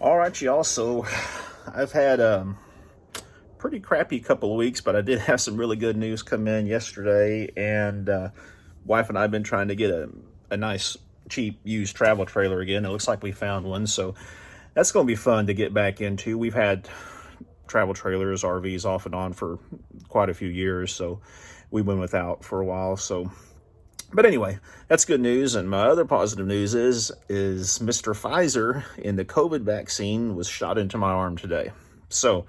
All right, y'all. So I've had a pretty crappy couple of weeks, but I did have some really good news come in yesterday. And wife and I have been trying to get a nice, cheap, used travel trailer again. It looks like we found one. So that's going to be fun to get back into. We've had travel trailers, RVs off and on for quite a few years. So we went without for a while. But anyway, that's good news. And my other positive news is Mr. Pfizer in the COVID vaccine was shot into my arm today. So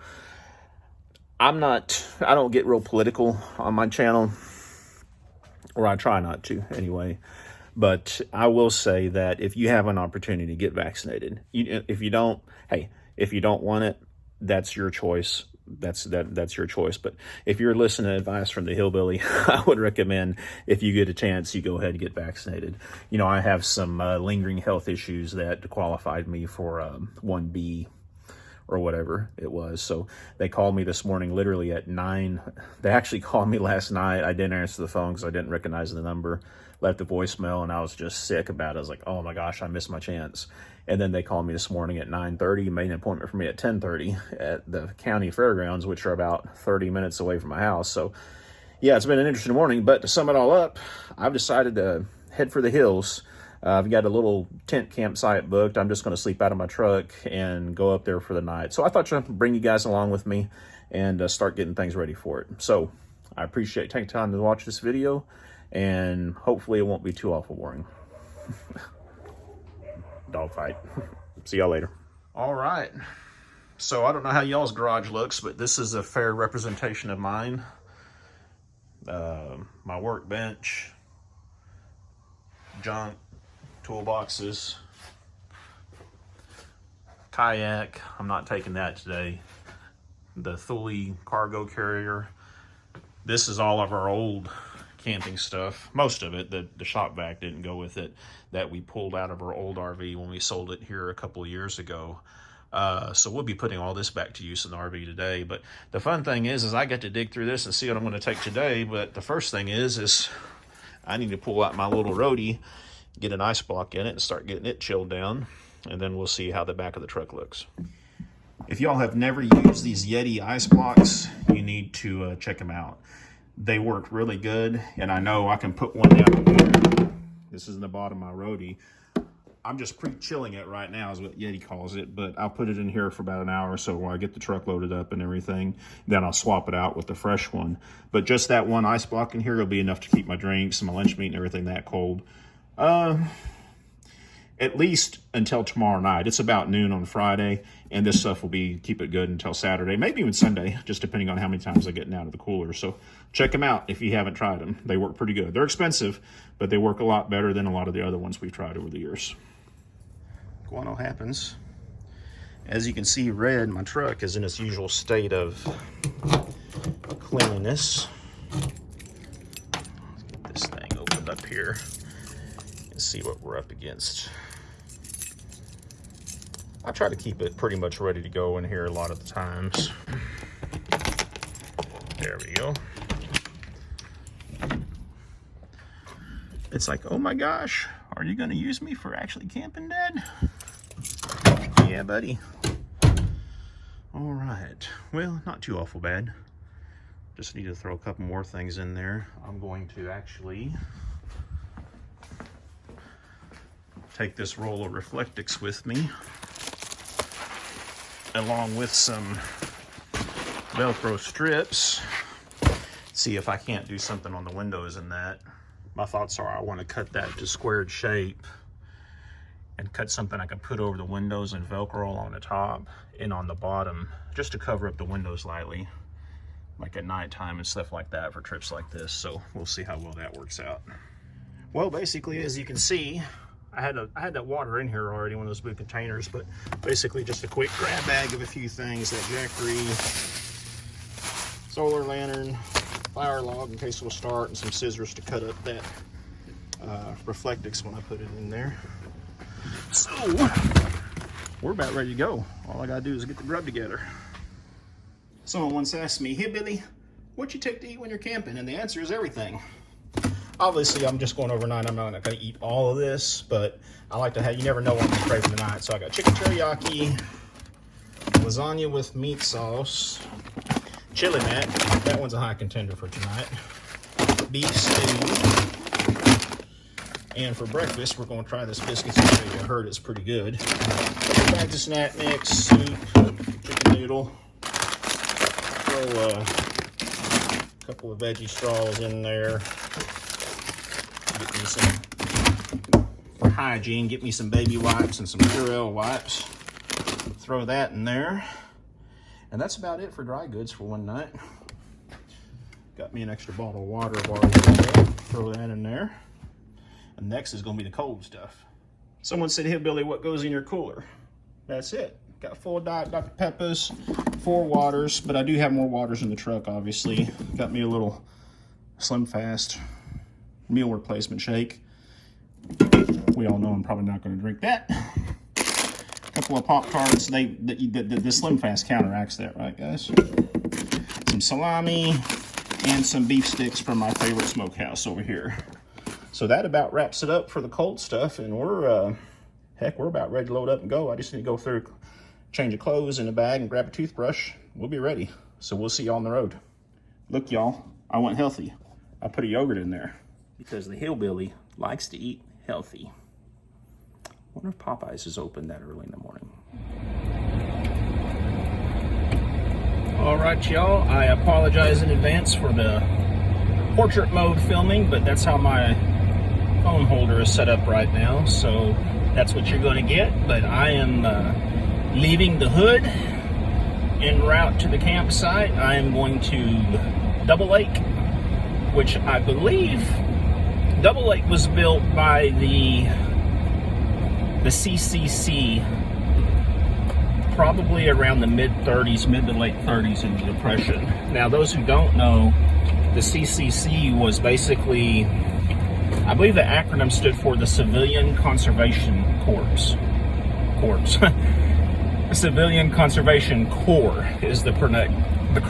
I don't get real political on my channel, or I try not to anyway. But I will say that if you have an opportunity to get vaccinated, if you don't want it, that's your choice. That's your choice. But if you're listening to advice from the hillbilly, I would recommend, if you get a chance, you go ahead and get vaccinated. You know, I have some lingering health issues that qualified me for 1B or whatever it was. So they called me this morning literally at 9. They actually called me last night. I didn't answer the phone because I didn't recognize the number. Left a voicemail, and I was just sick about it. I was like, oh my gosh, I missed my chance. And then they called me this morning at 9:30, made an appointment for me at 10:30 at the county fairgrounds, which are about 30 minutes away from my house. So yeah, it's been an interesting morning. But to sum it all up, I've decided to head for the hills. I've got a little tent campsite booked. I'm just going to sleep out of my truck and go up there for the night. So I thought I'd bring you guys along with me and start getting things ready for it. So I appreciate taking time to watch this video, and hopefully it won't be too awful boring. Dog fight. See y'all later. All right. So I don't know how y'all's garage looks, but this is a fair representation of mine. My workbench, junk, toolboxes, kayak. I'm not taking that today. The Thule cargo carrier. This is all of our old camping stuff. Most of it, the shop vac didn't go with it, that we pulled out of our old RV when we sold it here a couple of years ago. So we'll be putting all this back to use in the RV today. But the fun thing is I get to dig through this and see what I'm going to take today. But the first thing is I need to pull out my little roadie, get an ice block in it, and start getting it chilled down. And then we'll see how the back of the truck looks. If y'all have never used these Yeti ice blocks, you need to check them out. They work really good, and I know I can put one down here. This is in the bottom of my roadie. I'm just pre-chilling it right now is what Yeti calls it, but I'll put it in here for about an hour or so while I get the truck loaded up and everything. Then I'll swap it out with the fresh one. But just that one ice block in here will be enough to keep my drinks and my lunch meat and everything that cold. At least until tomorrow night. It's about noon on Friday, and this stuff will keep it good until Saturday, maybe even Sunday, just depending on how many times I get out of the cooler. So check them out if you haven't tried them. They work pretty good. They're expensive, but they work a lot better than a lot of the other ones we've tried over the years. What happens, as you can see, red, my truck is in its usual state of cleanliness. Let's get this thing opened up here and see what we're up against. I try to keep it pretty much ready to go in here a lot of the times. There we go. It's like, oh my gosh, are you gonna use me for actually camping, Dad? Yeah, buddy. All right, well, not too awful bad. Just need to throw a couple more things in there. I'm going to actually take this roll of Reflectix with me, along with some Velcro strips. See if I can't do something on the windows in that. My thoughts are I want to cut that to squared shape and cut something I can put over the windows and Velcro on the top and on the bottom, just to cover up the windows lightly, like at nighttime and stuff like that for trips like this. So we'll see how well that works out. Well, basically, as you can see, I had that water in here already, one of those blue containers, but basically just a quick grab bag of a few things, that Jackery, solar lantern, fire log in case it'll start, and some scissors to cut up that Reflectix when I put it in there. So we're about ready to go. All I gotta do is get the grub together. Someone once asked me, hey Billy, what you take to eat when you're camping? And the answer is everything. Obviously, I'm just going overnight. I'm not going to eat all of this, but I like to have, you never know what I'm craving tonight. So I got chicken teriyaki, lasagna with meat sauce, chili mac, that one's a high contender for tonight, beef stew, and for breakfast we're going to try this biscuits and gravy. I heard it's pretty good. Bags of snack mix, soup, chicken noodle, throw a couple of veggie straws in there, get me some, for hygiene, get me some baby wipes and some Purell wipes. Throw that in there, and that's about it for dry goods for one night. Got me an extra bottle of water, throw that in there. And next is going to be the cold stuff. Someone said, "Hey Billy, what goes in your cooler?" That's it. Got full Diet Dr. Pepper's, 4 waters, but I do have more waters in the truck, obviously. Got me a little Slim Fast meal replacement shake. We all know I'm probably not going to drink that. Couple of Pop-Tarts. The Slim Fast counteracts that, right, guys? Some salami and some beef sticks from my favorite smokehouse over here. So that about wraps it up for the cold stuff, and we're about ready to load up and go. I just need to go through, change of clothes in the bag, and grab a toothbrush. We'll be ready. So we'll see y'all on the road. Look, y'all, I went healthy. I put a yogurt in there because the hillbilly likes to eat healthy. Wonder if Popeyes is open that early in the morning. All right, y'all. I apologize in advance for the portrait mode filming, but that's how my phone holder is set up right now. So that's what you're going to get. But I am leaving the hood en route to the campsite. I am going to Double Lake, which I believe Double Lake was built by the CCC probably around the mid to late 30s in the Depression. Now, those who don't know, the CCC was basically, I believe the acronym stood for the Civilian Conservation Corps. Civilian Conservation Corps is the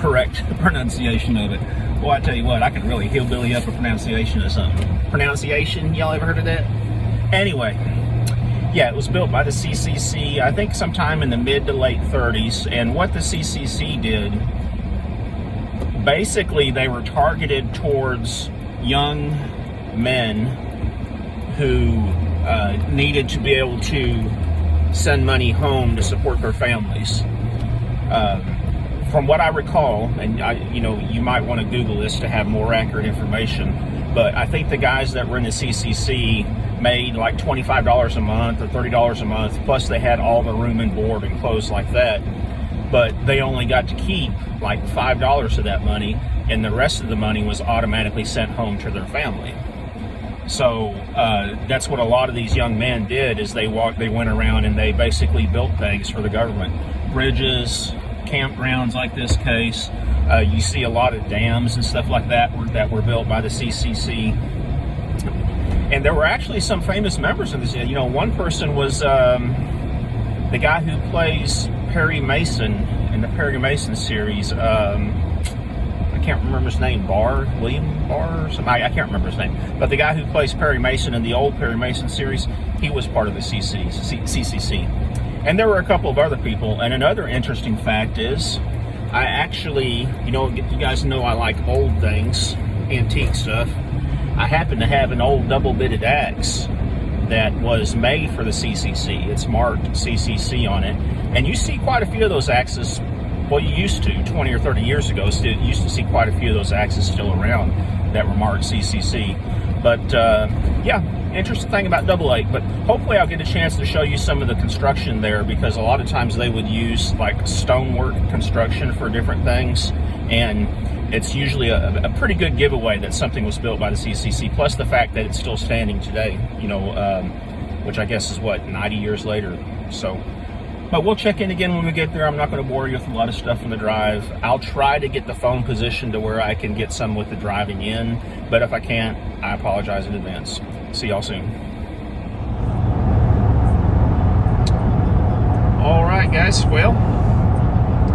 correct pronunciation of it. Well, I tell you what, I can really hillbilly up a pronunciation of something. Pronunciation, y'all ever heard of that? Anyway, yeah, it was built by the CCC, I think sometime in the mid to late 30s. And what the CCC did, basically they were targeted towards young men who needed to be able to send money home to support their families. From what I recall, and you might want to Google this to have more accurate information, but I think the guys that were in the CCC made like $25 a month or $30 a month, plus they had all the room and board and clothes like that, but they only got to keep like $5 of that money, and the rest of the money was automatically sent home to their family. So that's what a lot of these young men did, is they went around and they basically built things for the government. Bridges, campgrounds like this case. You see a lot of dams and stuff like that were built by the CCC. And there were actually some famous members of this. One person was the guy who plays Perry Mason in the Perry Mason series. I can't remember his name, William Barr or something. I can't remember his name. But the guy who plays Perry Mason in the old Perry Mason series, he was part of the CCC. And there were a couple of other people. And another interesting fact is, I actually, you guys know I like old things, antique stuff. I happen to have an old double-bitted axe that was made for the CCC. It's marked CCC on it. And you see quite a few of those axes. Well, you used to, 20 or 30 years ago, you used to see quite a few of those axes still around that were marked CCC. But, yeah, interesting thing about Double Lake. But hopefully I'll get a chance to show you some of the construction there, because a lot of times they would use, like, stonework construction for different things. And it's usually a pretty good giveaway that something was built by the CCC, plus the fact that it's still standing today, which I guess is, 90 years later. So, but we'll check in again when we get there. I'm not going to bore you with a lot of stuff on the drive. I'll try to get the phone positioned to where I can get some with the driving in, but if I can't, I apologize in advance. See y'all soon. All right, guys, well,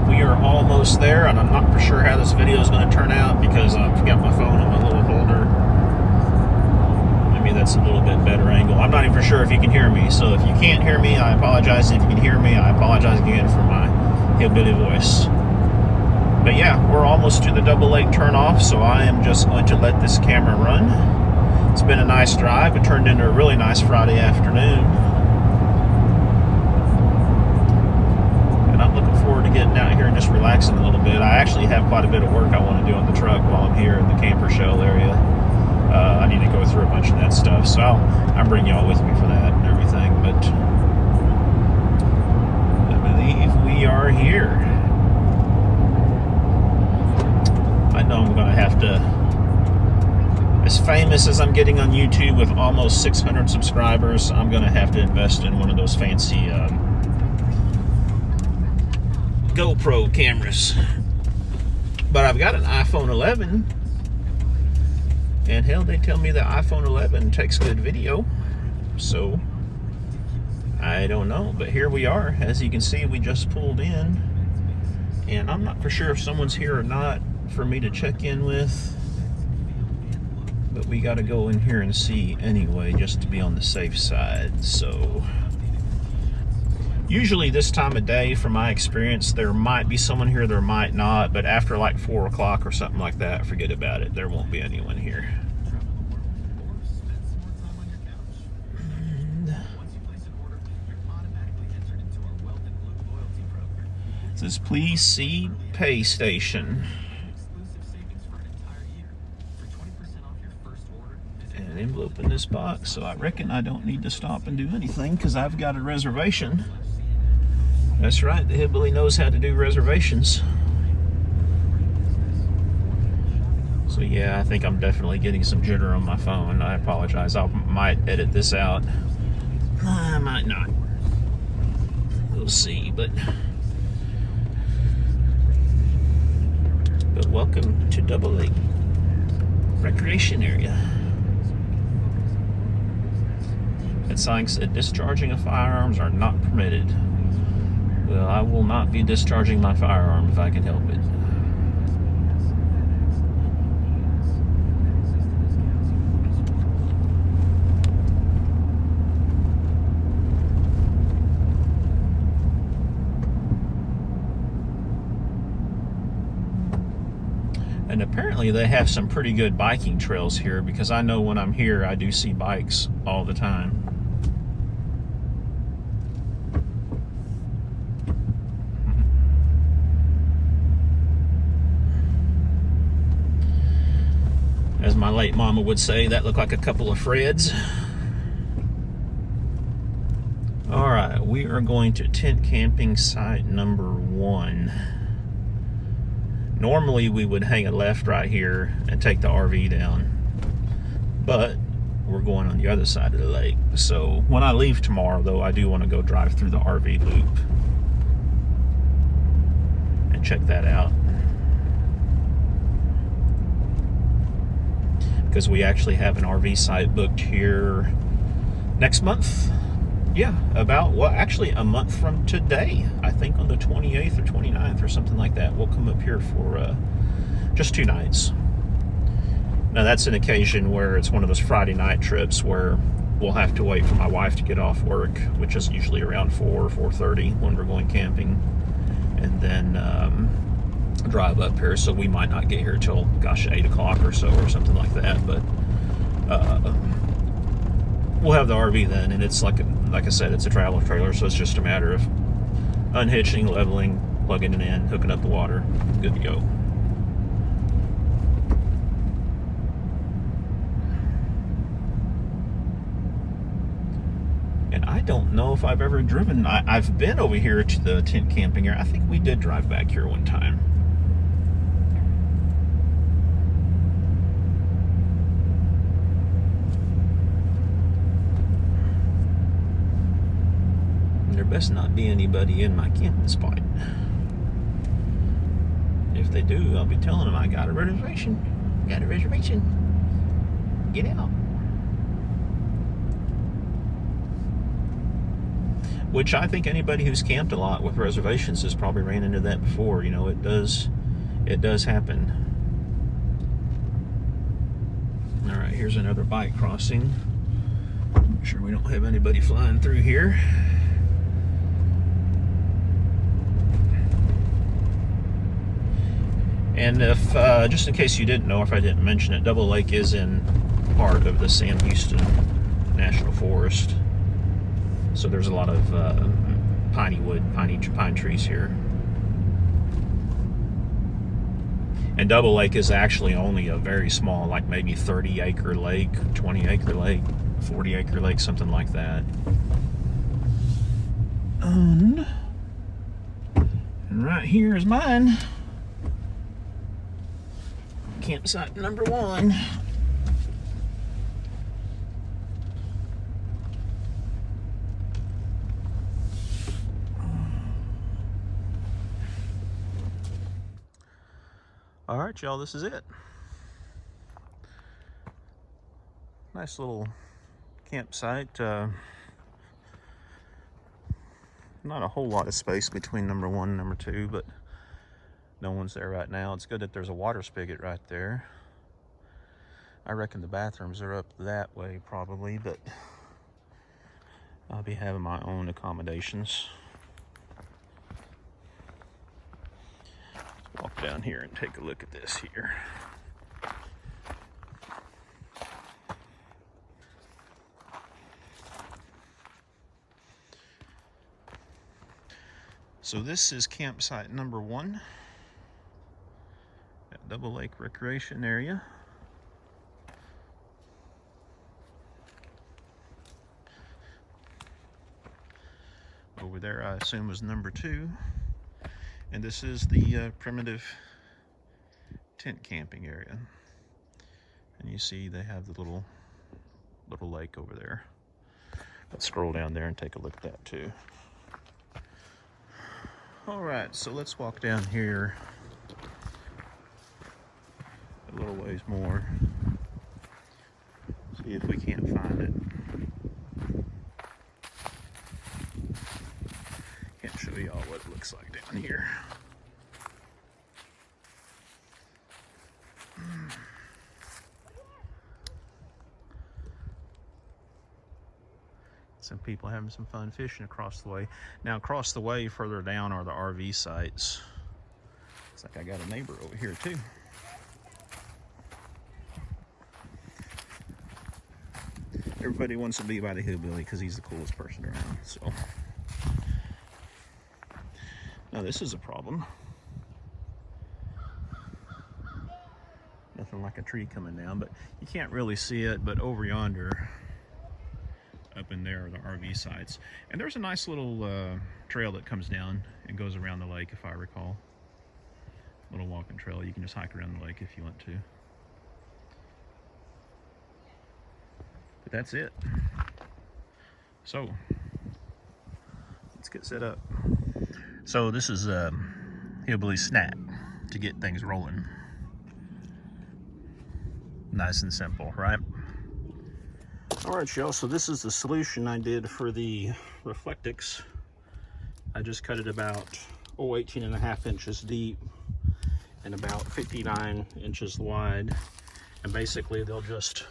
we are almost there, and I'm not for sure how this video is going to turn out because I've got my phone in my little holder. Maybe that's a little bit better angle. I'm not even sure if you can hear me, so if you can't hear me, I apologize. If you can hear me, I apologize again for my hillbilly voice. But yeah, we're almost to the Double Lake turnoff, so I am just going to let this camera run. It's been a nice drive. It turned into a really nice Friday afternoon. And I'm looking forward to getting out here and just relaxing a little bit. I actually have quite a bit of work I want to do on the truck while I'm here in the camper shell area. I need to go through a bunch of that stuff, so I'm bringing y'all with me for that and everything. But I believe we are here. I know I'm going to have to, as famous as I'm getting on YouTube with almost 600 subscribers, I'm going to have to invest in one of those fancy GoPro cameras. But I've got an iPhone 11, and hell, they tell me the iPhone 11 takes good video, so I don't know. But here we are. As you can see, we just pulled in, and I'm not for sure if someone's here or not for me to check in with, but we got to go in here and see anyway, just to be on the safe side. So usually this time of day, from my experience, there might be someone here, there might not, but after like 4 o'clock or something like that, forget about it. There won't be anyone here. It says, please see pay station. An envelope in this box, so I reckon I don't need to stop and do anything because I've got a reservation. That's right, the hillbilly knows how to do reservations. So yeah, I think I'm definitely getting some jitter on my phone. I apologize. I might edit this out. I might not. We'll see, but welcome to Double Lake Recreation Area. That sign said discharging of firearms are not permitted. Well, I will not be discharging my firearm if I can help it. And apparently they have some pretty good biking trails here, because I know when I'm here I do see bikes all the time. As my late mama would say, that looked like a couple of Freds. All right, we are going to tent camping site number 1. Normally we would hang a left right here and take the RV down, but we're going on the other side of the lake. So when I leave tomorrow, though, I do want to go drive through the RV loop and check that out, because we actually have an RV site booked here next month. Yeah, actually a month from today. I think on the 28th or 29th or something like that. We'll come up here for just 2 nights. Now that's an occasion where it's one of those Friday night trips where we'll have to wait for my wife to get off work, which is usually around 4 or 4:30 when we're going camping, and then drive up here. So we might not get here till, gosh, 8 o'clock or so or something like that. But we'll have the RV then, and it's like I said, it's a travel trailer, so it's just a matter of unhitching, leveling, plugging it in, hooking up the water, good to go. And I don't know if I've ever driven. I've been over here to the tent camping area. I think we did drive back here one time. There best not be anybody in my camping spot. If they do, I'll be telling them I got a reservation. Got a reservation. Get out. Which I think anybody who's camped a lot with reservations has probably ran into that before. You know, it does happen. All right, here's another bike crossing. Make sure we don't have anybody flying through here. And if, just in case you didn't know, if I didn't mention it, Double Lake is in part of the Sam Houston National Forest. So there's a lot of pine trees here. And Double Lake is actually only a very small, like maybe 30-acre lake, 20-acre lake, 40-acre lake, something like that. And right here is mine. Campsite number 1. All right, y'all, this is it. Nice little campsite. Not a whole lot of space between number 1 and number 2, but no one's there right now. It's good that there's a water spigot right there. I reckon the bathrooms are up that way probably, but I'll be having my own accommodations. Let's walk down here and take a look at this here. So this is campsite number 1 at Double Lake Recreation Area. Over there, I assume, is number 2. And this is the primitive tent camping area. And you see they have the little lake over there. Let's scroll down there and take a look at that too. All right, so let's walk down here a little ways more. See if we can't find it. Can't show y'all what it looks like down here. Some people having some fun fishing across the way. Now across the way further down are the RV sites. Looks like I got a neighbor over here too. Everybody wants to be by the hillbilly because he's the coolest person around. So now this is a problem. Nothing like a tree coming down, but you can't really see it. But over yonder, up in there are the RV sites. And there's a nice little trail that comes down and goes around the lake, if I recall. Little walking trail. You can just hike around the lake if you want to. But that's it. So, let's get set up. So this is a hillbilly snack to get things rolling. Nice and simple, right? All right, y'all, so this is the solution I did for the Reflectix. I just cut it about 18.5 inches deep and about 59 inches wide. And basically they'll just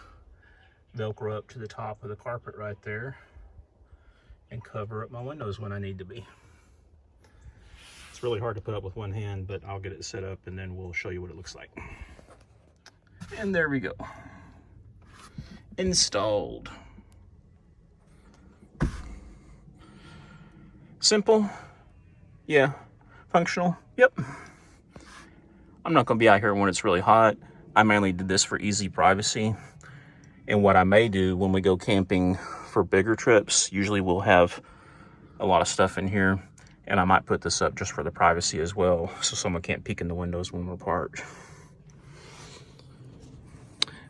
Velcro up to the top of the carpet right there and cover up my windows when I need to be. It's really hard to put up with one hand, but I'll get it set up and then we'll show you what it looks like. And there we go. Installed. Simple, yeah. Functional, yep. I'm not gonna be out here when it's really hot. I mainly did this for easy privacy. And what I may do when we go camping for bigger trips, usually we'll have a lot of stuff in here, and I might put this up just for the privacy as well, so someone can't peek in the windows when we're parked.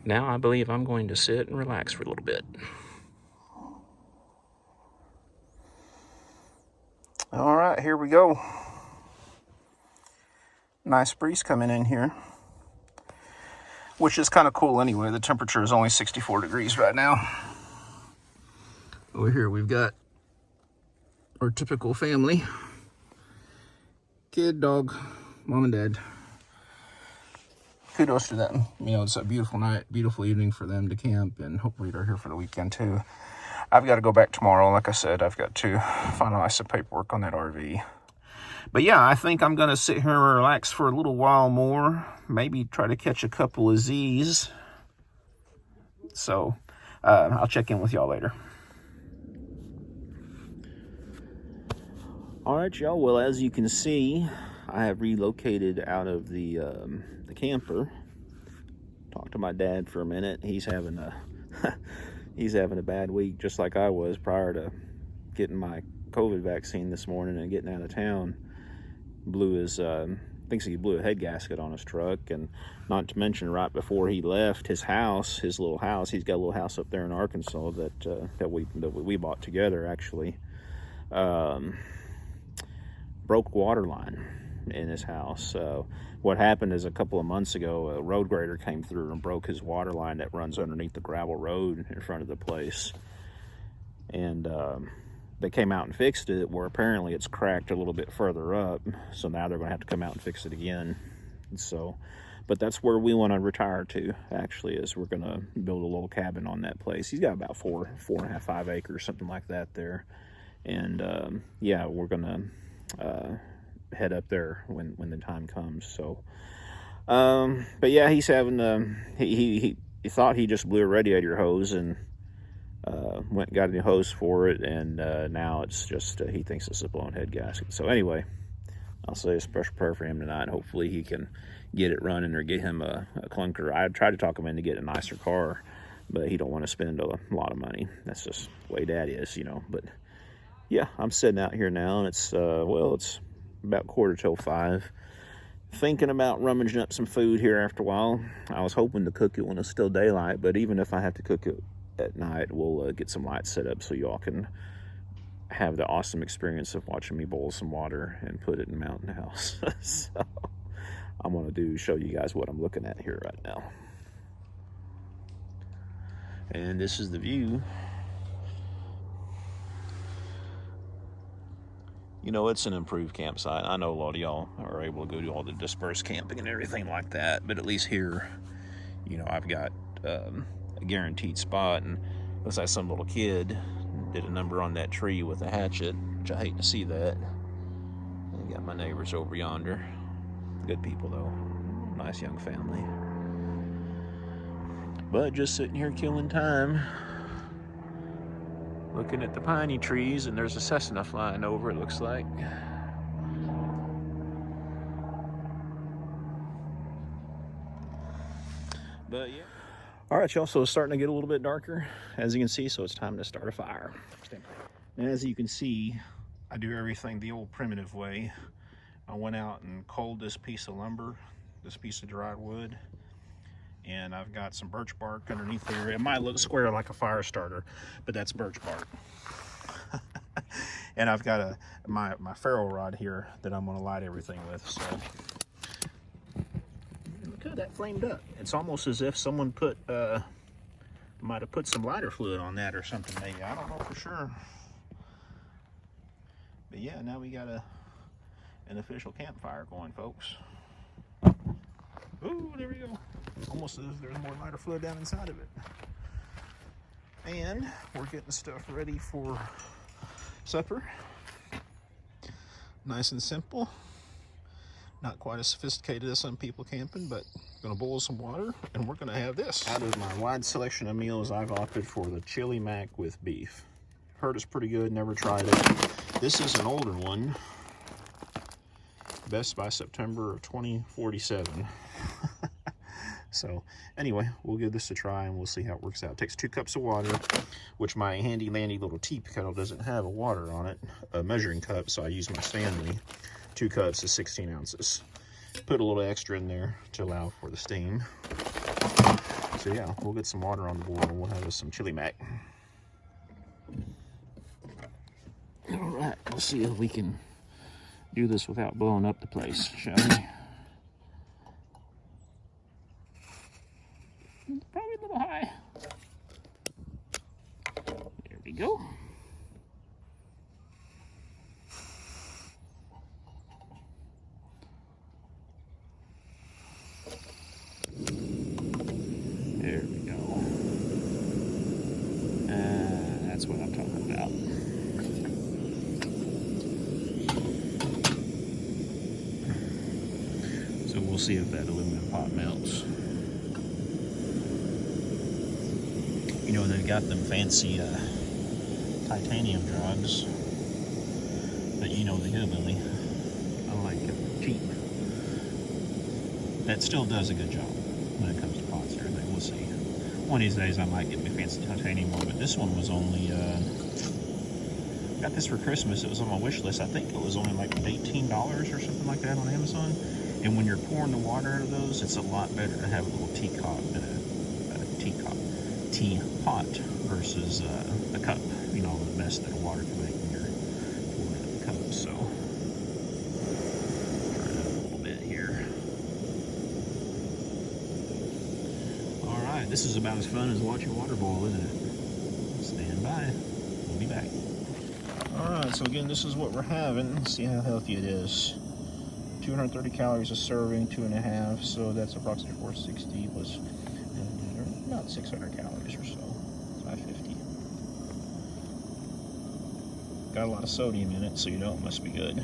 Now I believe I'm going to sit and relax for a little bit. All right, here we go. Nice breeze coming in here, which is kind of cool anyway. The temperature is only 64 degrees right now. Over here we've got our typical family. Kid, dog, mom and dad. Kudos to them. You know, it's a beautiful night, beautiful evening for them to camp, and hopefully they're here for the weekend too. I've got to go back tomorrow. Like I said, I've got to finalize some paperwork on that RV. But yeah, I think I'm going to sit here and relax for a little while more. Maybe try to catch a couple of Z's. So I'll check in with y'all later. All right, y'all. Well, as you can see, I have relocated out of the camper. Talked to my dad for a minute. He's having a he's having a bad week, just like I was prior to getting my COVID vaccine this morning and getting out of town. Blew his thinks he blew a head gasket on his truck, and not to mention right before he left his house, his little house. He's got a little house up there in Arkansas that we bought together actually. Broke water line in his house. What happened is a couple of months ago, a road grader came through and broke his water line that runs underneath the gravel road in front of the place. And they came out and fixed it, where apparently it's cracked a little bit further up. So now they're going to have to come out and fix it again. So, but that's where we want to retire to, actually, is we're going to build a little cabin on that place. He's got about 4.5, 5 acres, something like that there. And yeah, we're going to head up there when the time comes. So but yeah, he's having he thought he just blew a radiator hose and went and got a new hose for it, and now it's just he thinks it's a blown head gasket. So anyway, I'll say a special prayer for him tonight. Hopefully he can get it running or get him a clunker. I tried to talk him into getting a nicer car, but he don't want to spend a lot of money. That's just the way Dad is, you know. But yeah, I'm sitting out here now, and it's it's about 4:45. Thinking about rummaging up some food here after a while. I was hoping to cook it when it's still daylight, but even if I have to cook it at night, we'll get some lights set up so y'all can have the awesome experience of watching me boil some water and put it in Mountain House. So I'm gonna show you guys what I'm looking at here right now. And this is the view. You know, it's an improved campsite. I know a lot of y'all are able to go do all the dispersed camping and everything like that, but at least here, you know, I've got a guaranteed spot. And looks like some little kid did a number on that tree with a hatchet, which I hate to see that. And got my neighbors over yonder. Good people, though. Nice young family. But just sitting here killing time, looking at the piney trees, and there's a Cessna flying over, it looks like. But yeah. All right, y'all, so it's starting to get a little bit darker, as you can see, so it's time to start a fire. And as you can see, I do everything the old primitive way. I went out and coaled this piece of lumber, this piece of dry wood, and I've got some birch bark underneath here. It might look square like a fire starter, but that's birch bark. And I've got my ferro rod here that I'm gonna light everything with. So look how that flamed up. It's almost as if someone might have put some lighter fluid on that or something, maybe. I don't know for sure. But yeah, now we got an official campfire going, folks. Ooh, there we go. Almost as if there's more lighter fluid down inside of it. And we're getting stuff ready for supper. Nice and simple. Not quite as sophisticated as some people camping, but gonna boil some water and we're gonna have this. Out of my wide selection of meals, I've opted for the chili mac with beef. Heard it's pretty good, never tried it. This is an older one. Best by September of 2047. So anyway, we'll give this a try and we'll see how it works out. It takes 2 cups of water, which my handy dandy little tea kettle doesn't have a water on it, a measuring cup, so I use my Stanley. 2 cups is 16 ounces. Put a little extra in there to allow for the steam. So yeah, we'll get some water on the boil and we'll have some chili mac. All right, let's see if we can do this without blowing up the place, shall we? Probably a little high. There we go. There we go. That's what I'm we'll see if that aluminum pot melts. You know, they've got them fancy titanium drugs, but you know the hillbilly, I like it cheap. That still does a good job when it comes to pots and everything. We'll see. One of these days I might get me fancy titanium one, but this one was only, got this for Christmas. It was on my wish list. I think it was only like $18 or something like that on Amazon. And when you're pouring the water out of those, it's a lot better to have a little teapot versus a cup. You know, the mess that water can make when you're pouring it in the cup. So, try that a little bit here. All right, this is about as fun as watching water boil, isn't it? Stand by. We'll be back. All right, so again, this is what we're having. Let's see how healthy it is. 230 calories a serving, 2.5, so that's approximately 460 plus about 600 calories or so, 550. Got a lot of sodium in it, so you know it must be good.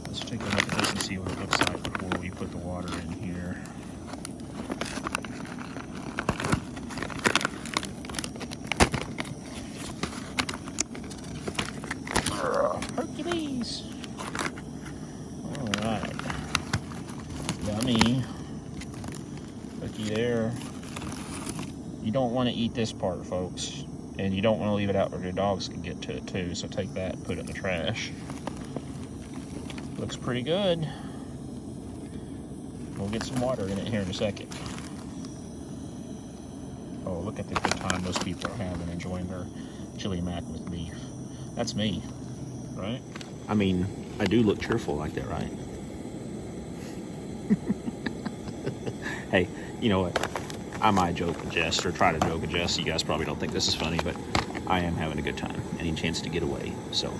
Let's take a look at this and see what it looks like before we put the water in here. Hercules! Alright. Yummy. Cookie there. You don't want to eat this part, folks. And you don't want to leave it out where your dogs can get to it too. So take that and put it in the trash. Looks pretty good. We'll get some water in it here in a second. Oh, look at the good time those people are having enjoying their chili mac with beef. That's me, right? I mean, I do look cheerful like that, right? Hey, you know what? I might joke and jest, or try to joke and jest. You guys probably don't think this is funny, but I am having a good time. Any chance to get away, so.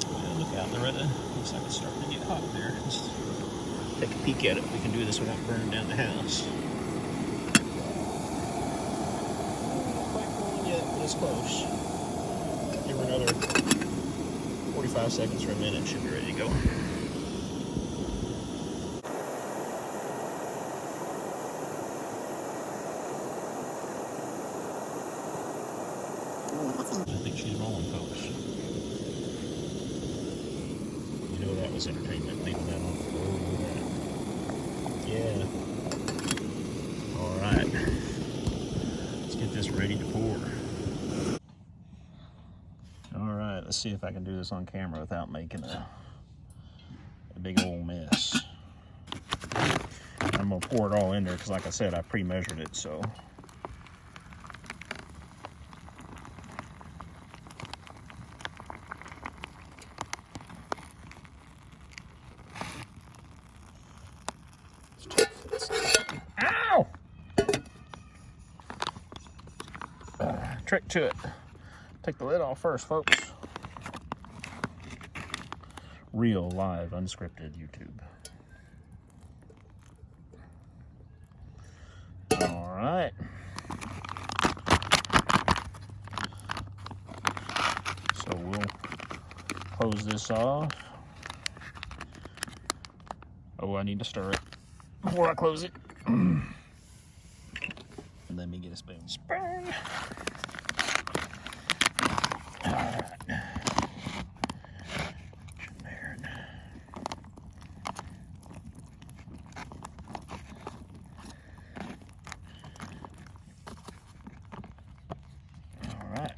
Yeah, look out, Loretta. Looks like it's starting to get hot there. Let's take a peek at it. We can do this without burning down the house. Not quite going yet, but it's close. Give her another 45 seconds or a minute. Should be ready to go. I think she's rolling, folks. You know that was entertainment, leaving that on. Oh, yeah. All right. Let's get this ready to pour. All right, let's see if I can do this on camera without making a big old mess. I'm gonna pour it all in there because, like I said, I pre-measured it, so. Ow! Trick to it. Take the lid off first, folks. Real, live, unscripted YouTube. All right. So we'll close this off. Oh, I need to stir it before I close it. Let me get a spoon. Spoon. All right. There. All right.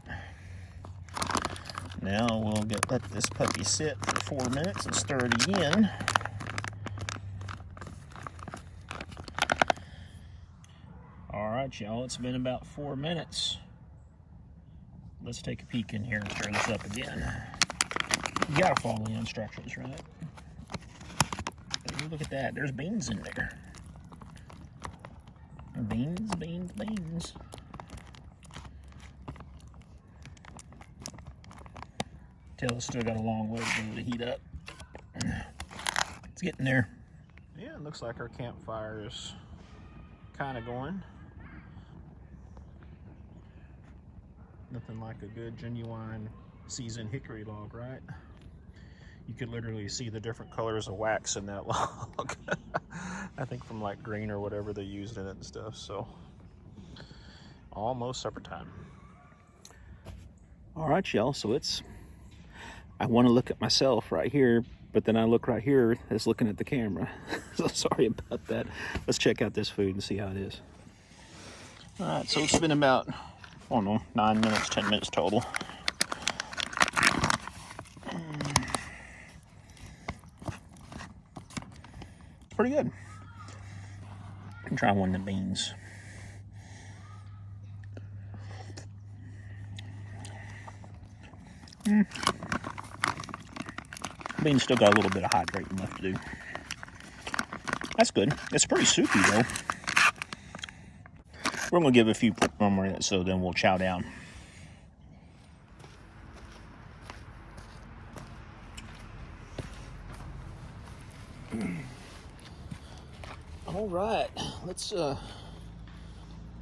Now we'll let this puppy sit for 4 minutes and stir it again. All right, y'all, it's been about 4 minutes. Let's take a peek in here and stir this up again. You gotta follow the instructions, right? Look at that, there's beans in there. Beans, beans, beans. Tell it's still got a long way to go to heat up. It's getting there. Yeah, it looks like our campfire is kind of going. Nothing like a good, genuine, seasoned hickory log, right? You could literally see the different colors of wax in that log. I think from like green or whatever they used in it and stuff. So almost supper time. All right, y'all. So I want to look at myself right here, but then I look right here as looking at the camera. So sorry about that. Let's check out this food and see how it is. All right, so it's been about, I don't know, 9 minutes, 10 minutes total. It's pretty good. I'm trying one of the beans. Beans still got a little bit of hydrating left to do. That's good. It's pretty soupy though. We're gonna give a few more minutes, so then we'll chow down. All right, let's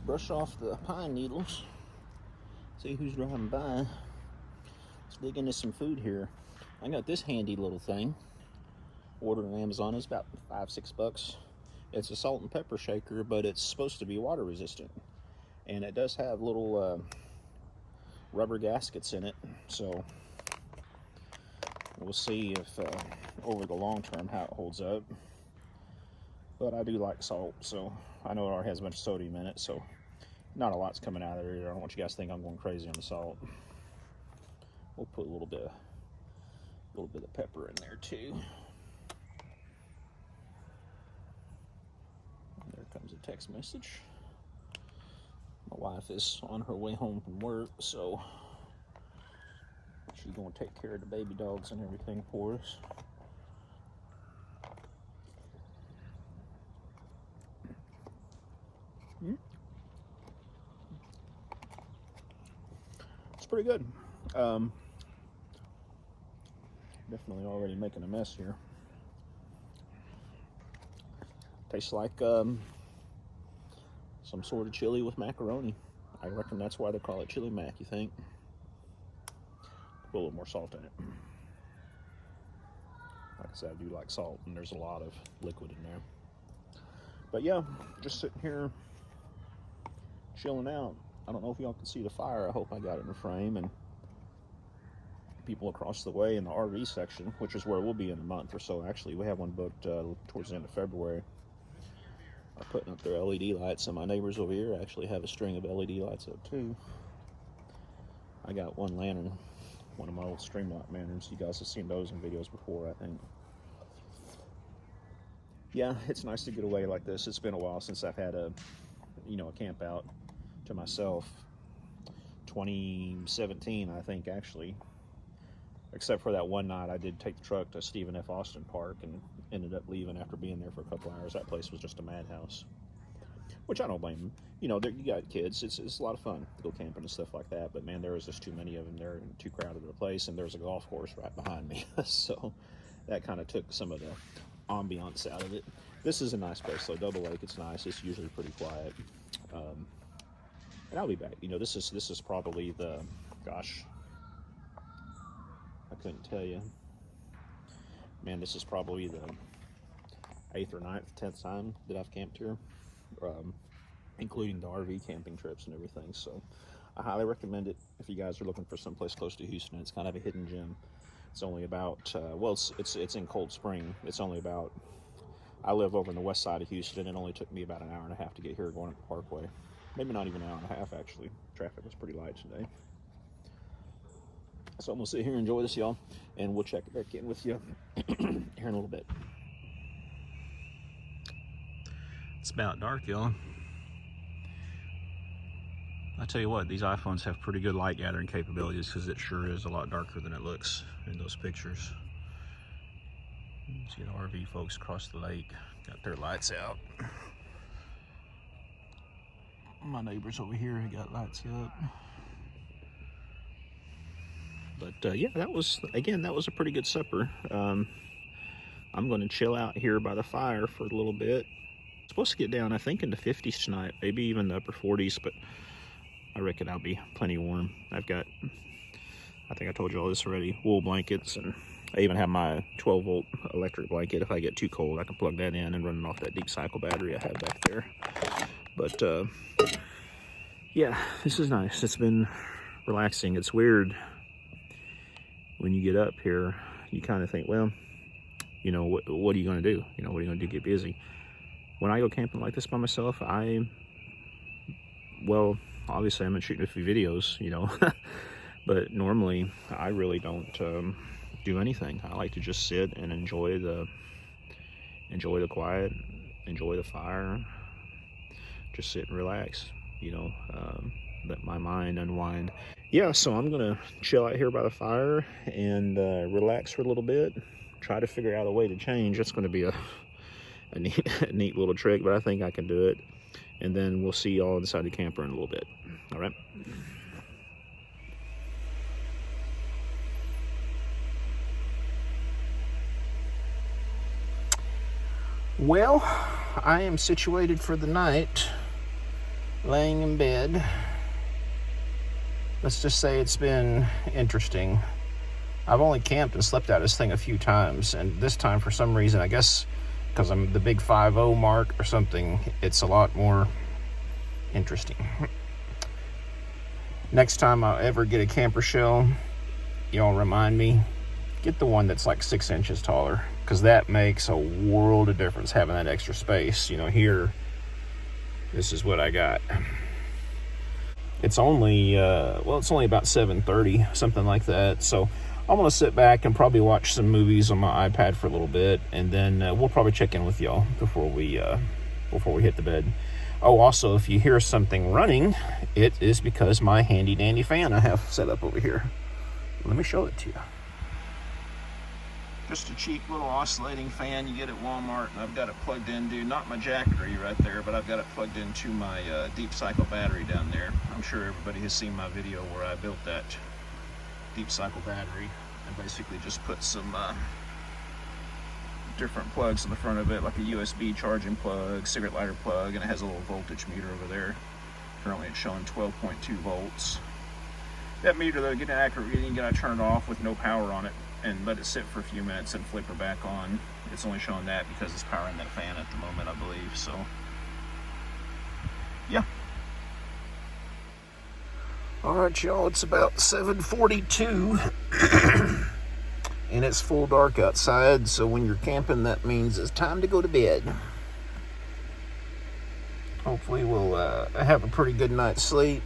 brush off the pine needles. See who's driving by. Let's dig into some food here. I got this handy little thing. Ordered on Amazon. It's about $5-6. It's a salt and pepper shaker, but it's supposed to be water resistant. And it does have little rubber gaskets in it. So we'll see if over the long term how it holds up. But I do like salt, so I know it already has a bunch of sodium in it, so not a lot's coming out of there either. I don't want you guys to think I'm going crazy on the salt. We'll put a little bit of pepper in there too. And there comes a text message. My wife is on her way home from work, so she's going to take care of the baby dogs and everything for us. It's pretty good. Definitely already making a mess here. Tastes like some sort of chili with macaroni. I reckon that's why they call it chili mac, you think? Put a little more salt in it. Like I said, I do like salt, and there's a lot of liquid in there. But yeah, just sitting here chilling out. I don't know if y'all can see the fire. I hope I got it in the frame. And people across the way in the RV section, which is where we'll be in a month or so. Actually, we have one booked towards the end of February. Are putting up their LED lights, and my neighbors over here actually have a string of LED lights up too. I got one lantern, one of my old Streamlight lanterns. You guys have seen those in videos before, I think. Yeah, it's nice to get away like this. It's been a while since I've had a camp out to myself. 2017, I think, actually. Except for that one night I did take the truck to Stephen F. Austin Park and ended up leaving after being there for a couple hours. That place was just a madhouse, which I don't blame them. You got kids. It's a lot of fun to go camping and stuff like that. But man, there was just too many of them there and too crowded of a place. And there's a golf course right behind me. So that kind of took some of the ambiance out of it. This is a nice place though. Double Lake, it's nice. It's usually pretty quiet. And I'll be back. This is probably the, gosh, I couldn't tell you. Man, this is probably the 8th or 9th, 10th time that I've camped here, including the RV camping trips and everything. So I highly recommend it if you guys are looking for someplace close to Houston. It's kind of a hidden gem. It's only about, it's in Cold Spring. It's only about, I live over on the west side of Houston. It only took me about an hour and a half to get here going up the Parkway. Maybe not even an hour and a half, actually. Traffic was pretty light today. So I'm going to sit here and enjoy this, y'all, and we'll check it back in with you here in a little bit. It's about dark, y'all. I tell you what, these iPhones have pretty good light gathering capabilities because it sure is a lot darker than it looks in those pictures. See the RV folks across the lake, got their lights out. My neighbors over here have got lights up. But yeah, that was a pretty good supper. I'm going to chill out here by the fire for a little bit. It's supposed to get down, I think, in the 50s tonight, maybe even the upper 40s, but I reckon I'll be plenty warm. I've got, I think I told you all this already, wool blankets and I even have my 12-volt electric blanket. If I get too cold, I can plug that in and run it off that deep cycle battery I have back there. But yeah, this is nice. It's been relaxing. It's weird when you get up here, you kind of think, well, you know, what are you going to do? You know, what are you going to do? Get busy. When I go camping like this by myself, well, obviously I'm shooting a few videos, you know, but normally I really don't do anything. I like to just sit and enjoy the quiet, enjoy the fire, just sit and relax, you know, let my mind unwind. Yeah, so I'm gonna chill out here by the fire and relax for a little bit, try to figure out a way to change. That's going to be a neat little trick, but I think I can do it. And then we'll see y'all inside the camper in a little bit. All right. Well, I am situated for the night, laying in bed. Let's just say it's been interesting. I've only camped and slept out of this thing a few times, and this time, for some reason, I guess because I'm the big 5-0 mark or something, it's a lot more interesting. Next time I ever get a camper shell, y'all remind me, get the one that's like 6 inches taller, because that makes a world of difference, having that extra space. You know, here, this is what I got. It's only, it's only about 7:30, something like that. So I'm going to sit back and probably watch some movies on my iPad for a little bit, and then we'll probably check in with y'all before we hit the bed. Oh, also, if you hear something running, it is because my handy dandy fan I have set up over here. Let me show it to you. Just a cheap little oscillating fan you get at Walmart, and I've got it plugged into, not my jackery right there, but I've got it plugged into my deep cycle battery down there. I'm sure everybody has seen my video where I built that deep cycle battery and basically just put some different plugs in the front of it, like a USB charging plug, cigarette lighter plug, and it has a little voltage meter over there. Currently it's showing 12.2 volts. That meter, though, to get an accurate reading, you gotta turn it off with no power on it and let it sit for a few minutes and flip her back on. It's only showing that because it's powering that fan at the moment, I believe. So yeah. All right, y'all, it's about 7:42 and it's full dark outside, so when you're camping, that means it's time to go to bed. Hopefully we'll have a pretty good night's sleep,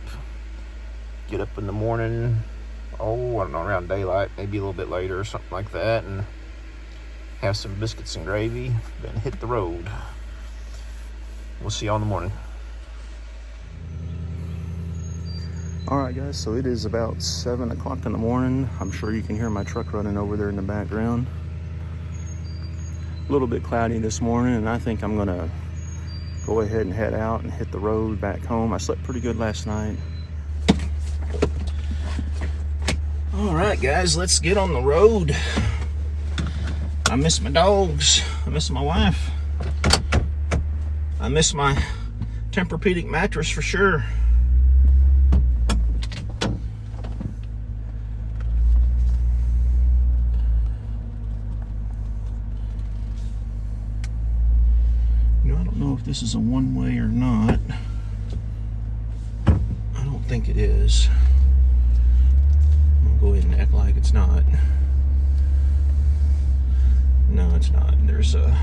get up in the morning, I don't know, around daylight, maybe a little bit later or something like that, and have some biscuits and gravy, then hit the road. We'll see y'all in the morning. All right, guys, so it is about 7 o'clock in the morning. I'm sure you can hear my truck running over there in the background. A little bit cloudy this morning, and I think I'm gonna go ahead and head out and hit the road back home. I slept pretty good last night. All right, guys, let's get on the road. I miss my dogs. I miss my wife. I miss my Tempur-Pedic mattress for sure. You know, I don't know if this is a one-way or not. I don't think it is. Go ahead and act like it's not. No, it's not. There's a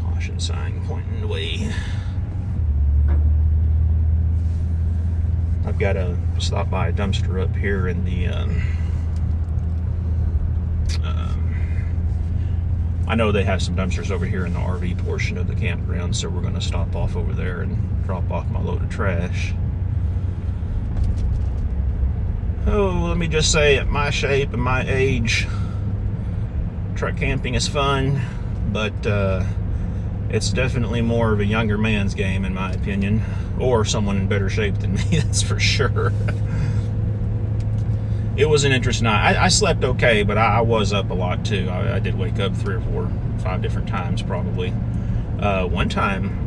caution sign pointing the way. I've got to stop by a dumpster up here in the I know they have some dumpsters over here in the RV portion of the campground, so we're going to stop off over there and drop off my load of trash. Oh, let me just say, at my shape and my age, truck camping is fun, but it's definitely more of a younger man's game, in my opinion, or someone in better shape than me, that's for sure. It was an interesting night. I slept okay, but I was up a lot too. I did wake up 3 or 4, 5 different times probably. One time,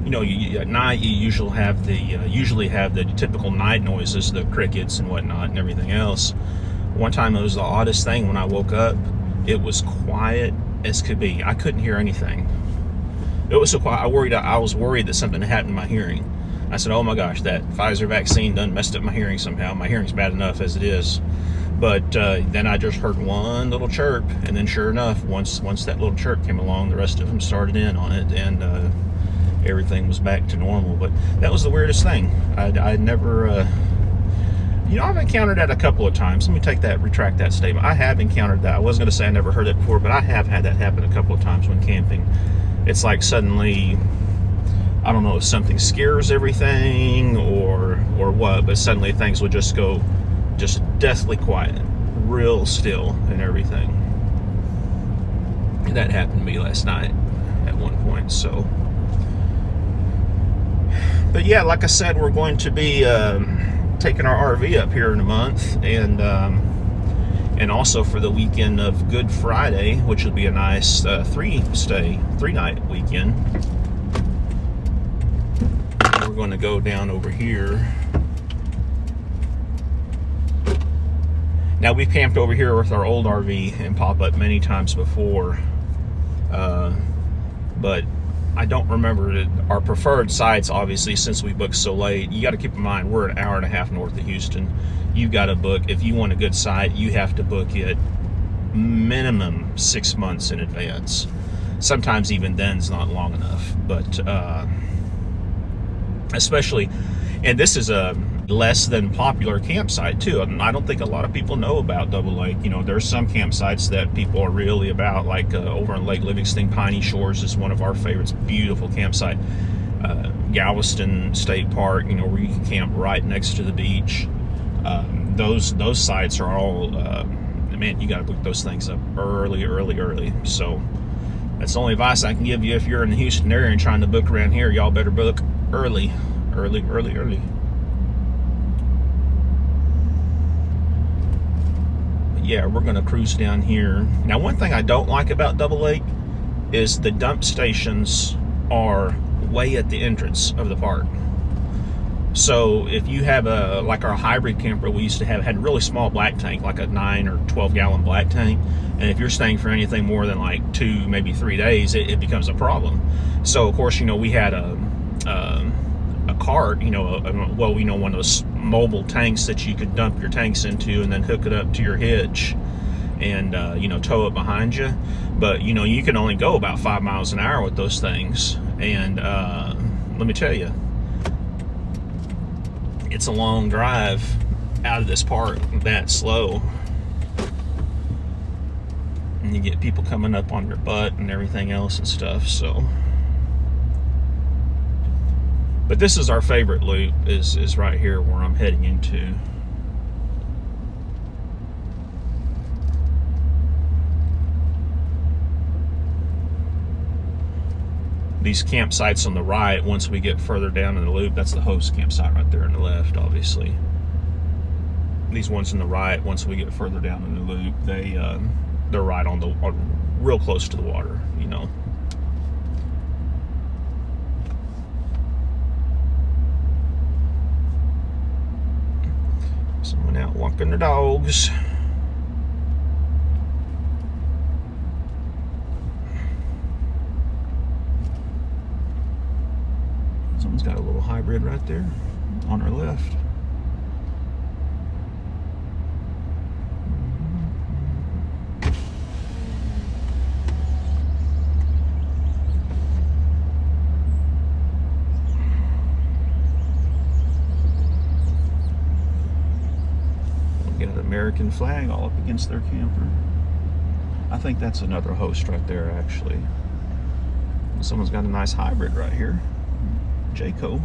you know, at night you usually have the typical night noises, the crickets and whatnot and everything else. One time it was the oddest thing. When I woke up, it was quiet as could be. I couldn't hear anything. It was so quiet. I was worried that something had happened to my hearing. I said, oh my gosh, that Pfizer vaccine done messed up my hearing somehow. My hearing's bad enough as it is. But then I just heard one little chirp, and then sure enough, once that little chirp came along, the rest of them started in on it, and everything was back to normal. But that was the weirdest thing. I'd never, I've encountered that a couple of times. Let me retract that statement. I have encountered that. I wasn't going to say I never heard it before, but I have had that happen a couple of times when camping. It's like suddenly, I don't know if something scares everything or what, but suddenly things would just go just deathly quiet, real still and everything. And that happened to me last night at one point. So, but yeah, like I said, we're going to be taking our RV up here in a month, and also for the weekend of Good Friday, which will be a nice 3-night weekend. We're going to go down over here. Now, we've camped over here with our old RV and pop-up many times before, but I don't remember our preferred sites, obviously, since we booked so late. You got to keep in mind, we're an hour and a half north of Houston. You've got to book, if you want a good site, you have to book it minimum 6 months in advance. Sometimes even then's not long enough, but especially, and this is a less than popular campsite too. And I don't think a lot of people know about Double Lake. There's some campsites that people are really about, like over in Lake Livingston, Piney Shores is one of our favorites. Beautiful campsite. Galveston State Park, where you can camp right next to the beach. Those sites are all, man, you got to book those things up early. So that's the only advice I can give you if you're in the Houston area and trying to book around here. Y'all better book early. Yeah, we're going to cruise down here. Now, one thing I don't like about Double Lake is the dump stations are way at the entrance of the park. So if you have like our hybrid camper we used to have, had a really small black tank, like a 9 or 12 gallon black tank. And if you're staying for anything more than like 2, maybe 3 days, it becomes a problem. So of course, we had a cart, one of those mobile tanks that you could dump your tanks into and then hook it up to your hitch and, tow it behind you. But, you can only go about 5 miles an hour with those things. And let me tell you, it's a long drive out of this park that slow. And you get people coming up on your butt and everything else and stuff, so. But this is our favorite loop, is right here where I'm heading into. These campsites on the right, once we get further down in the loop, that's the host campsite right there on the left, obviously. These ones on the right, once we get further down in the loop, they're right on real close to the water, Someone out walking their dogs. Someone's got a little hybrid right there on our left. Got an American flag all up against their camper. I think that's another host right there, actually. Someone's got a nice hybrid right here. Jayco.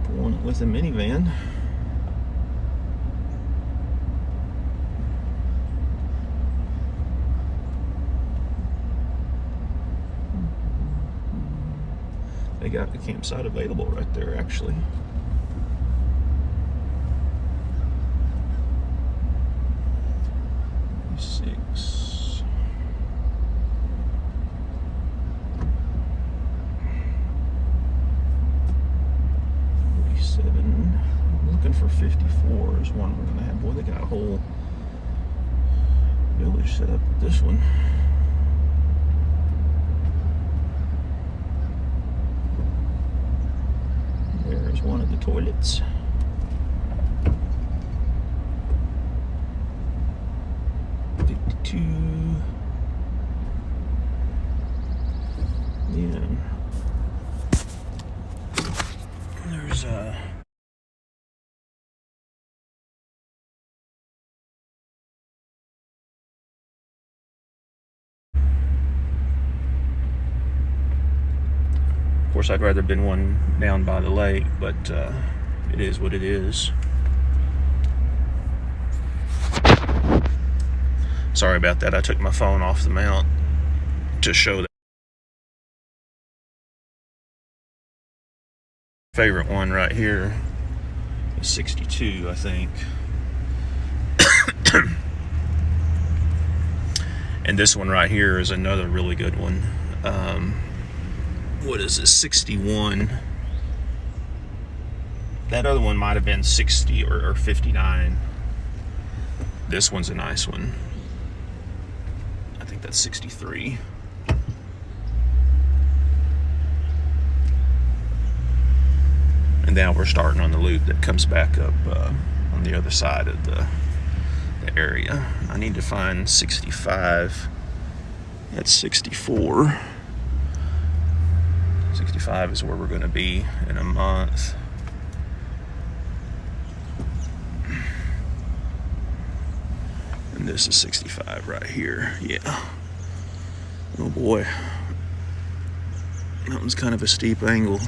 Pulling it with a minivan. They got the campsite available right there, actually. for 54 is one we're going to have. Boy, they got a whole village set up with this one. There's one of the toilets. Yeah. There's of course, I'd rather been one down by the lake, but it is what it is. Sorry about that. I took my phone off the mount to show that. Favorite one right here is 62, I think. And this one right here is another really good one. What is it, 61? That other one might have been 60 or 59. This one's a nice one. I think that's 63. And now we're starting on the loop that comes back up on the other side of the area. I need to find 65. That's 64. 65 is where we're going to be in a month. And this is 65 right here. Yeah. Oh boy. That one's kind of a steep angle.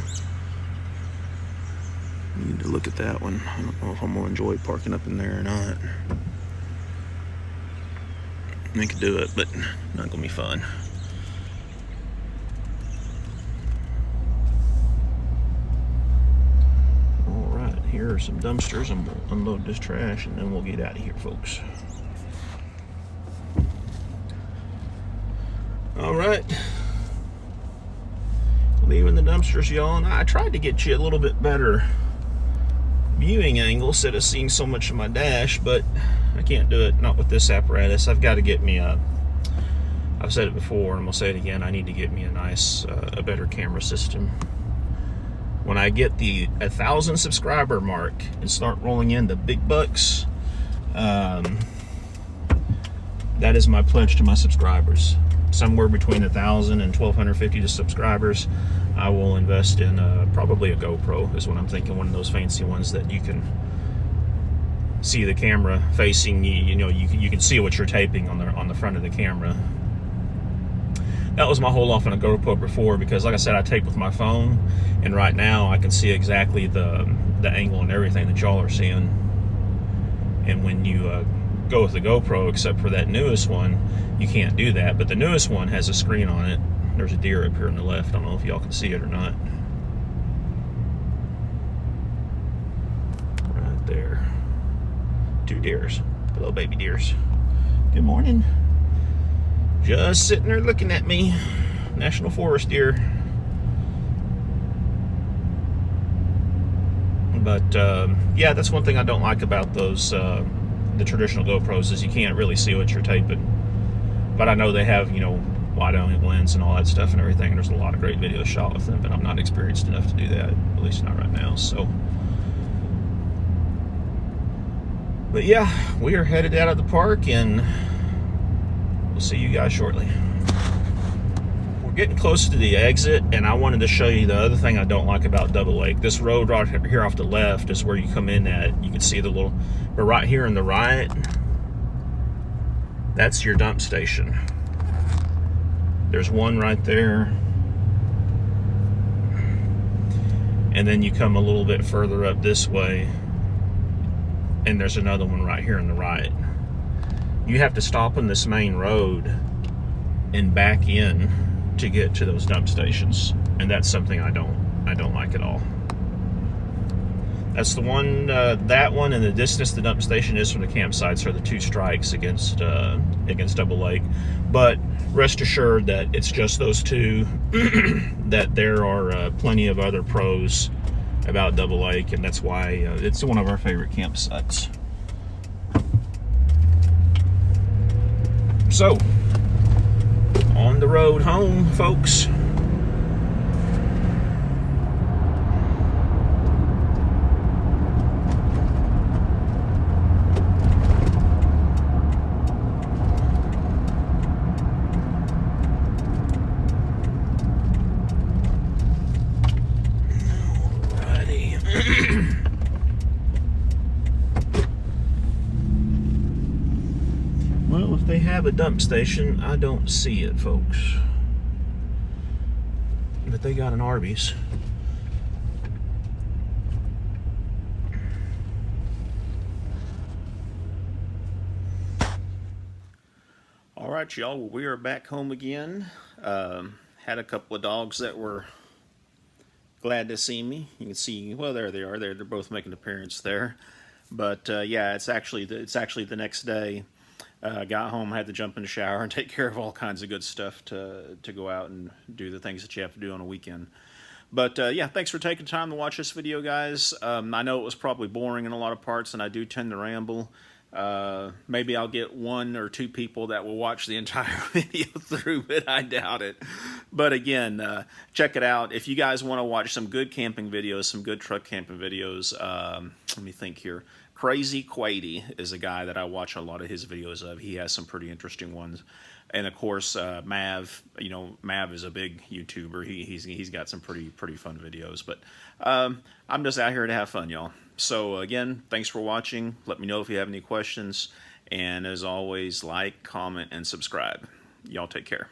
Need to look at that one. I don't know if I'm going to enjoy parking up in there or not. I could do it, but not going to be fun. All right, here are some dumpsters, and we'll unload this trash, and then we'll get out of here, folks. All right. Leaving the dumpsters, y'all, and I tried to get you a little bit better viewing angle instead of seeing so much of my dash, but I can't do it, not with this apparatus. I've got to get me a, I've said it before and I'm gonna say it again, I need to get me a nice, a better camera system. When I get the 1,000 subscriber mark and start rolling in the big bucks, that is my pledge to my subscribers. Somewhere between 1,000 and 1,250 subscribers, I will invest in probably a GoPro is what I'm thinking, one of those fancy ones that you can see the camera facing you. You know, you can see what you're taping on the front of the camera. That was my whole off on a GoPro before, because like I said, I tape with my phone, and right now I can see exactly the angle and everything that y'all are seeing. And when you go with the GoPro, except for that newest one, you can't do that. But the newest one has a screen on it. There's a deer up here on the left. I don't know if y'all can see it or not. Right there. 2 deers. Little baby deers. Good morning. Just sitting there looking at me. National Forest deer. But yeah, that's one thing I don't like about those the traditional GoPros, is you can't really see what you're taping. But I know they have, you know, wide angle lens and all that stuff and everything, and there's a lot of great videos shot with them, but I'm not experienced enough to do that, at least not right now. So, but yeah, we are headed out of the park, and we'll see you guys shortly. We're getting close to the exit, and I wanted to show you the other thing I don't like about Double Lake. This road right here off the left is where you come in at. You can see the little, but right here on the right, that's your dump station. There's one right there. And then you come a little bit further up this way, and there's another one right here on the right. You have to stop on this main road and back in to get to those dump stations. And that's something I don't like at all. That's the one, that one, and the distance the dump station is from the campsites are the 2 strikes against Double Lake. But rest assured that it's just those 2, that there are plenty of other pros about Double Lake, and that's why it's one of our favorite campsites. So, on the road home, folks. Well, if they have a dump station, I don't see it, folks. But they got an Arby's. All right, y'all. Well, we are back home again. Had a couple of dogs that were glad to see me. You can see, well, there they are. They're both making an appearance there. But yeah, it's actually the next day. Got home, had to jump in the shower and take care of all kinds of good stuff to go out and do the things that you have to do on a weekend. But yeah, thanks for taking time to watch this video, guys. I know it was probably boring in a lot of parts, and I do tend to ramble. Maybe I'll get 1 or 2 people that will watch the entire video through, but I doubt it. But again, check it out. If you guys want to watch some good camping videos, some good truck camping videos, let me think here. Crazy Quady is a guy that I watch a lot of his videos of. He has some pretty interesting ones. And of course, Mav, you know, Mav is a big YouTuber. He's got some pretty fun videos. But I'm just out here to have fun, y'all. So again, thanks for watching. Let me know if you have any questions. And as always, like, comment, and subscribe. Y'all take care.